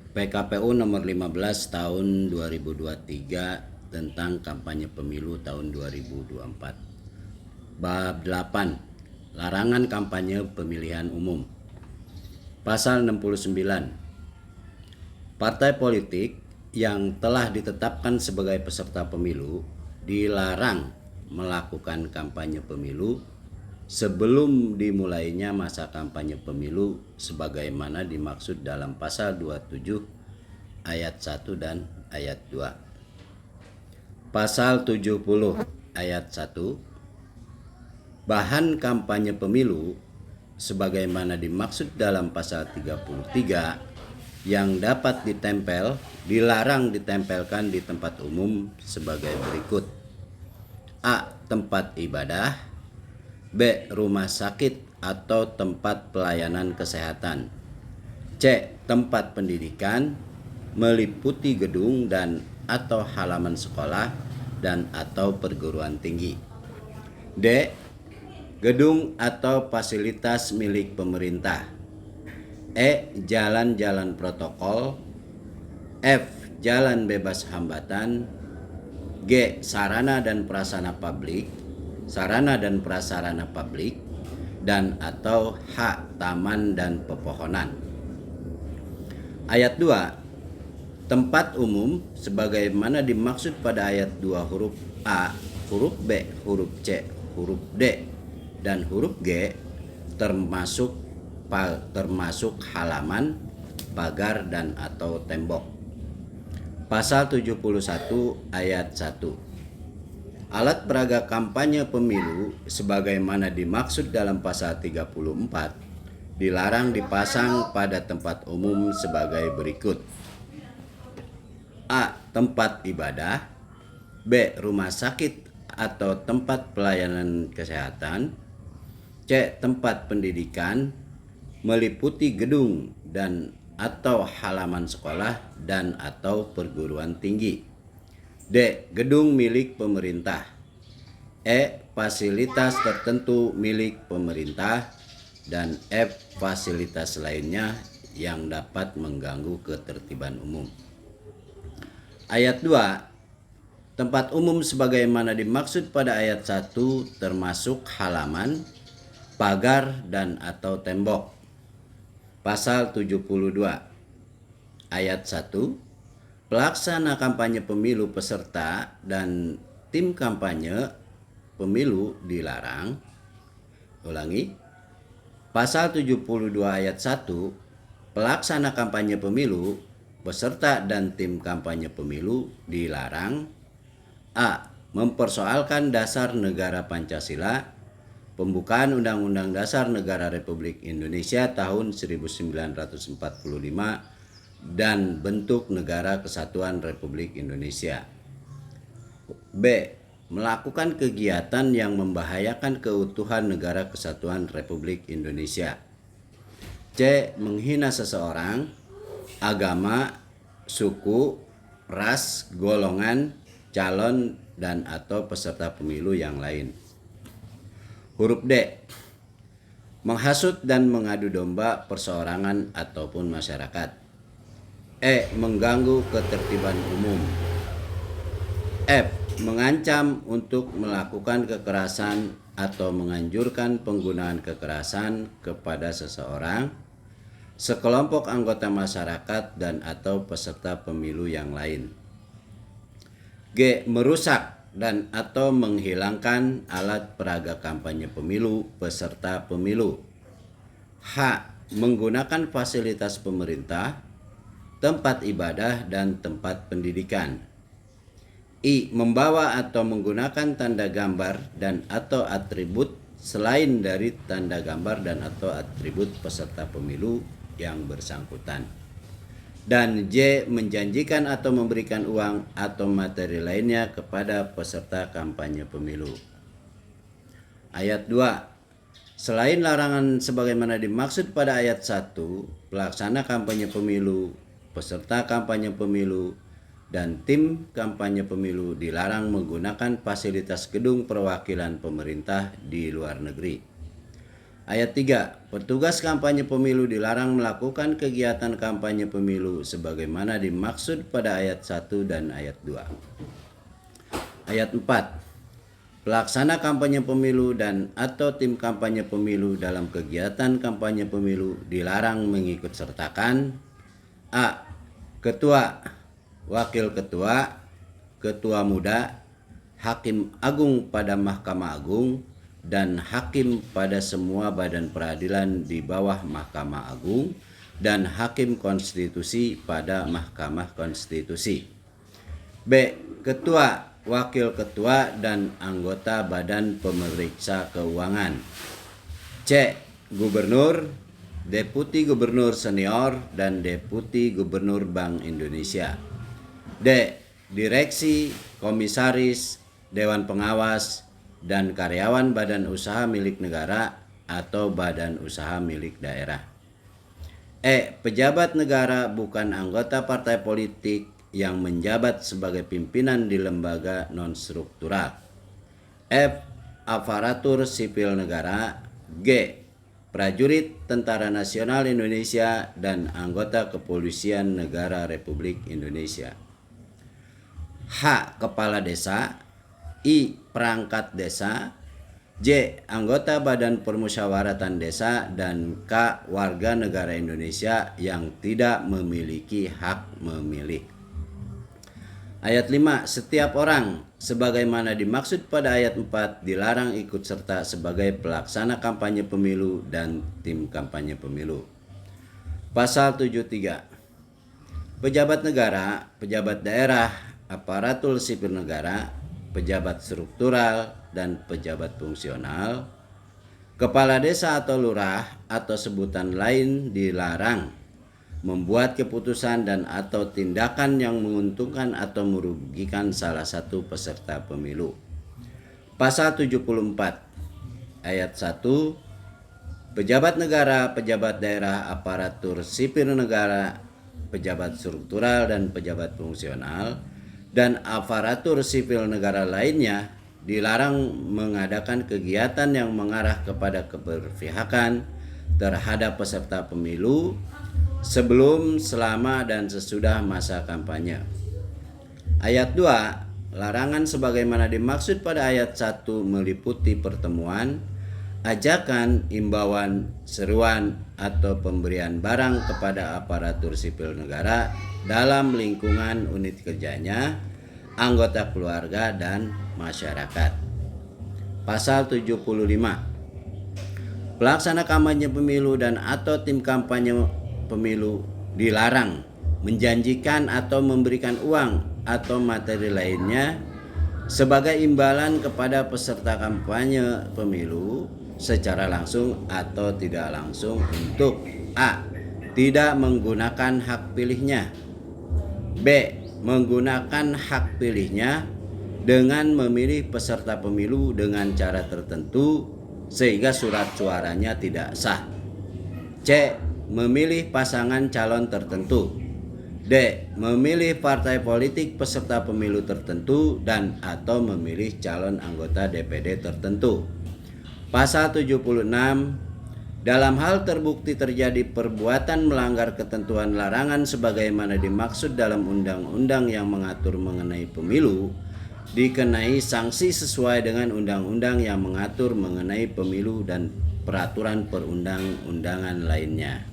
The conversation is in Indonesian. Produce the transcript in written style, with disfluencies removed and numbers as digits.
PKPU nomor 15 tahun 2023 tentang kampanye pemilu tahun 2024. Bab 8. Larangan kampanye pemilihan umum. Pasal 69. Partai politik yang telah ditetapkan sebagai peserta pemilu dilarang melakukan kampanye pemilu sebelum dimulainya masa kampanye pemilu sebagaimana dimaksud dalam pasal 27 ayat 1 dan ayat 2. Pasal 70 ayat 1. Bahan kampanye pemilu sebagaimana dimaksud dalam pasal 33 yang dapat ditempel dilarang ditempelkan di tempat umum sebagai berikut: A. Tempat ibadah. B. Rumah sakit atau tempat pelayanan kesehatan. C. Tempat pendidikan meliputi gedung dan atau halaman sekolah dan atau perguruan tinggi. D. Gedung atau fasilitas milik pemerintah. E. Jalan-jalan protokol. F. Jalan bebas hambatan. G. Sarana dan prasarana publik, dan atau H. Taman dan pepohonan. Ayat 2. Tempat umum sebagaimana dimaksud pada ayat 2 huruf A, huruf B, huruf C, huruf D, dan huruf G termasuk halaman, pagar, dan atau tembok. Pasal 71 ayat 1. Alat peraga kampanye pemilu sebagaimana dimaksud dalam pasal 34 dilarang dipasang pada tempat umum sebagai berikut: A. Tempat ibadah. B. Rumah sakit atau tempat pelayanan kesehatan. C. Tempat pendidikan meliputi gedung dan atau halaman sekolah dan atau perguruan tinggi. D. Gedung milik pemerintah. E. Fasilitas tertentu milik pemerintah. Dan F. Fasilitas lainnya yang dapat mengganggu ketertiban umum. Ayat 2. Tempat umum sebagaimana dimaksud pada ayat 1 termasuk halaman, pagar, dan atau tembok. Pasal 72 ayat 1. Pelaksana kampanye pemilu peserta dan tim kampanye pemilu dilarang. Ulangi. Pasal 72 ayat 1. Pelaksana kampanye pemilu peserta dan tim kampanye pemilu dilarang: A. Mempersoalkan dasar negara Pancasila, pembukaan Undang-Undang Dasar Negara Republik Indonesia tahun 1945 dan bentuk negara kesatuan Republik Indonesia. B. Melakukan kegiatan yang membahayakan keutuhan negara kesatuan Republik Indonesia. C. Menghina seseorang, agama, suku, ras, golongan, calon, dan atau peserta pemilu yang lain. Huruf D. Menghasut dan mengadu domba perseorangan ataupun masyarakat. E. Mengganggu ketertiban umum. F. Mengancam untuk melakukan kekerasan atau menganjurkan penggunaan kekerasan kepada seseorang, sekelompok anggota masyarakat, dan atau peserta pemilu yang lain. G. Merusak dan atau menghilangkan alat peraga kampanye pemilu peserta pemilu. H. Menggunakan fasilitas pemerintah, tempat ibadah, dan tempat pendidikan. I. Membawa atau menggunakan tanda gambar dan atau atribut selain dari tanda gambar dan atau atribut peserta pemilu yang bersangkutan. Dan J. Menjanjikan atau memberikan uang atau materi lainnya kepada peserta kampanye pemilu. Ayat 2. Selain larangan sebagaimana dimaksud pada ayat 1, pelaksana kampanye pemilu, peserta kampanye pemilu, dan tim kampanye pemilu dilarang menggunakan fasilitas gedung perwakilan pemerintah di luar negeri. Ayat 3. Petugas kampanye pemilu dilarang melakukan kegiatan kampanye pemilu sebagaimana dimaksud pada ayat 1 dan ayat 2. Ayat 4. Pelaksana kampanye pemilu dan atau tim kampanye pemilu dalam kegiatan kampanye pemilu dilarang mengikut sertakan A. Ketua, wakil ketua, ketua muda, hakim agung pada Mahkamah Agung, dan hakim pada semua badan peradilan di bawah Mahkamah Agung, dan hakim konstitusi pada Mahkamah Konstitusi. B. Ketua, wakil ketua, dan anggota badan pemeriksa keuangan. C. Gubernur, deputi gubernur senior, dan deputi gubernur Bank Indonesia. D. Direksi, komisaris, dewan pengawas, dan karyawan badan usaha milik negara atau badan usaha milik daerah. E. Pejabat negara bukan anggota partai politik yang menjabat sebagai pimpinan di lembaga non-struktural. F. Aparatur sipil negara. G. Prajurit Tentara Nasional Indonesia dan anggota Kepolisian Negara Republik Indonesia. H. Kepala desa. I. Perangkat desa. J. Anggota Badan Permusyawaratan Desa. Dan K. Warga negara Indonesia yang tidak memiliki hak memilih. Ayat 5. Setiap orang sebagaimana dimaksud pada ayat 4 dilarang ikut serta sebagai pelaksana kampanye pemilu dan tim kampanye pemilu. Pasal 73. Pejabat negara, pejabat daerah, aparatur sipil negara, pejabat struktural, dan pejabat fungsional, kepala desa atau lurah atau sebutan lain dilarang membuat keputusan dan atau tindakan yang menguntungkan atau merugikan salah satu peserta pemilu. Pasal 74 ayat 1. Pejabat negara, pejabat daerah, aparatur sipil negara, pejabat struktural, dan pejabat fungsional, dan aparatur sipil negara lainnya dilarang mengadakan kegiatan yang mengarah kepada keberpihakan terhadap peserta pemilu sebelum, selama, dan sesudah masa kampanye. Ayat 2. Larangan sebagaimana dimaksud pada ayat 1 meliputi pertemuan, ajakan, imbauan, seruan, atau pemberian barang kepada aparatur sipil negara dalam lingkungan unit kerjanya, anggota keluarga, dan masyarakat. Pasal 75. Pelaksana kampanye pemilu dan atau tim kampanye pemilu dilarang menjanjikan atau memberikan uang atau materi lainnya sebagai imbalan kepada peserta kampanye pemilu secara langsung atau tidak langsung untuk A. Tidak menggunakan hak pilihnya. B. Menggunakan hak pilihnya dengan memilih peserta pemilu dengan cara tertentu sehingga surat suaranya tidak sah. C. Memilih pasangan calon tertentu. D. Memilih partai politik peserta pemilu tertentu dan atau memilih calon anggota DPD tertentu. Pasal 76. Dalam hal terbukti terjadi perbuatan melanggar ketentuan larangan sebagaimana dimaksud dalam undang-undang yang mengatur mengenai pemilu, dikenai sanksi sesuai dengan undang-undang yang mengatur mengenai pemilu dan peraturan perundang-undangan lainnya.